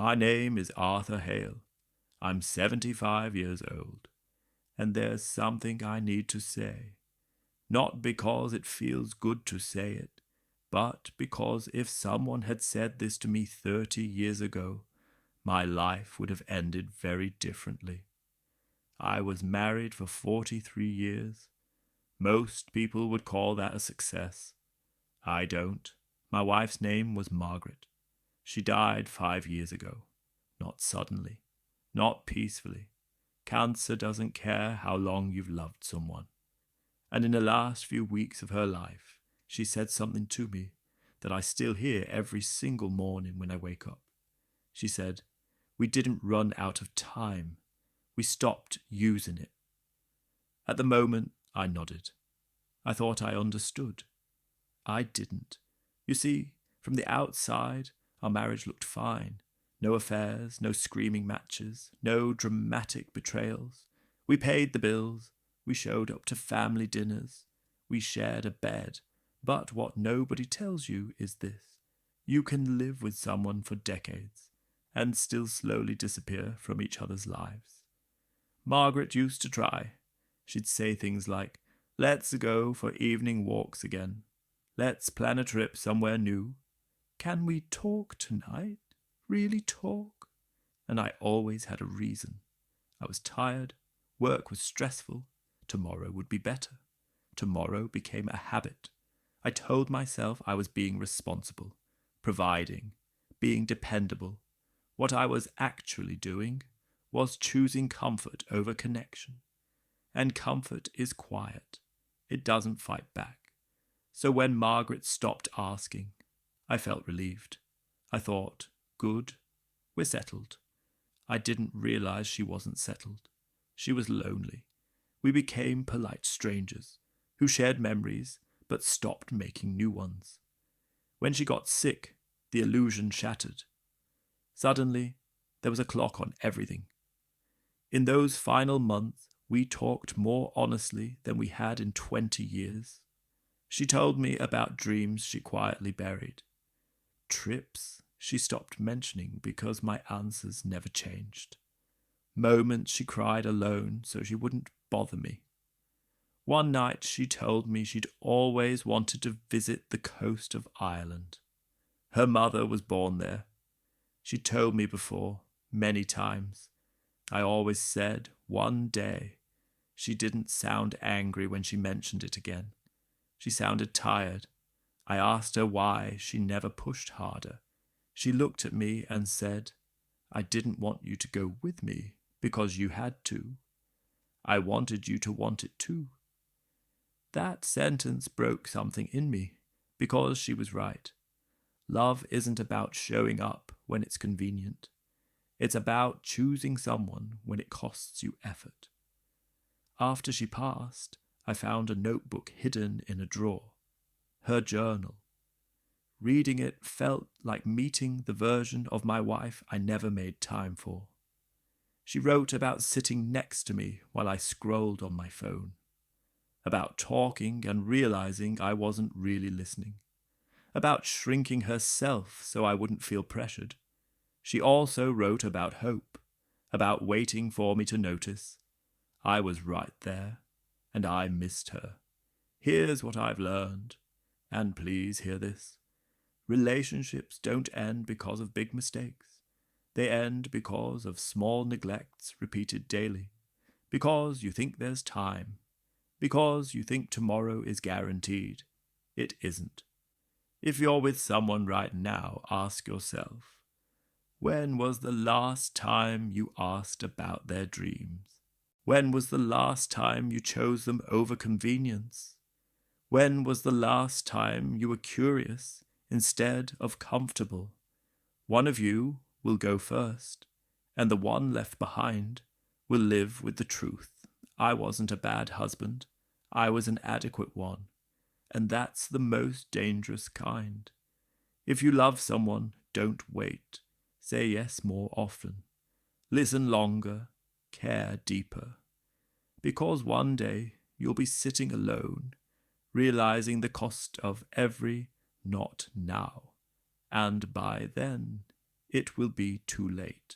My name is Arthur Hale. I'm 75 years old, and there's something I need to say. Not because it feels good to say it, but because if someone had said this to me 30 years ago, my life would have ended very differently. I was married for 43 years. Most people would call that a success. I don't. My wife's name was Margaret. She died 5 years ago. Not suddenly. Not peacefully. Cancer doesn't care how long you've loved someone. And in the last few weeks of her life, she said something to me that I still hear every single morning when I wake up. She said, "We didn't run out of time. We stopped using it." At the moment, I nodded. I thought I understood. I didn't. You see, from the outside, our marriage looked fine. No affairs, no screaming matches, no dramatic betrayals. We paid the bills. We showed up to family dinners. We shared a bed. But what nobody tells you is this. You can live with someone for decades and still slowly disappear from each other's lives. Margaret used to try. She'd say things like, "Let's go for evening walks again. Let's plan a trip somewhere new. Can we talk tonight? Really talk?" And I always had a reason. I was tired. Work was stressful. Tomorrow would be better. Tomorrow became a habit. I told myself I was being responsible, providing, being dependable. What I was actually doing was choosing comfort over connection. And comfort is quiet. It doesn't fight back. So when Margaret stopped asking, I felt relieved. I thought, good, we're settled. I didn't realize she wasn't settled. She was lonely. We became polite strangers who shared memories but stopped making new ones. When she got sick, the illusion shattered. Suddenly, there was a clock on everything. In those final months, we talked more honestly than we had in 20 years. She told me about dreams she quietly buried. Trips she stopped mentioning because my answers never changed. Moments she cried alone so she wouldn't bother me. One night she told me she'd always wanted to visit the coast of Ireland. Her mother was born there. She told me before, many times. I always said, one day. She didn't sound angry when she mentioned it again. She sounded tired. I asked her why she never pushed harder. She looked at me and said, "I didn't want you to go with me because you had to. I wanted you to want it too." That sentence broke something in me because she was right. Love isn't about showing up when it's convenient. It's about choosing someone when it costs you effort. After she passed, I found a notebook hidden in a drawer, her journal. Reading it felt like meeting the version of my wife I never made time for. She wrote about sitting next to me while I scrolled on my phone, about talking and realizing I wasn't really listening, about shrinking herself so I wouldn't feel pressured. She also wrote about hope, about waiting for me to notice. I was right there, and I missed her. Here's what I've learned, and please hear this. Relationships don't end because of big mistakes. They end because of small neglects repeated daily, because you think there's time, because you think tomorrow is guaranteed. It isn't. If you're with someone right now, ask yourself, when was the last time you asked about their dreams? When was the last time you chose them over convenience? When was the last time you were curious instead of comfortable? One of you will go first, and the one left behind will live with the truth. I wasn't a bad husband. I was an adequate one, and that's the most dangerous kind. If you love someone, don't wait. Say yes more often. Listen longer. Care deeper. Because one day you'll be sitting alone, realizing the cost of every not now. And by then, it will be too late.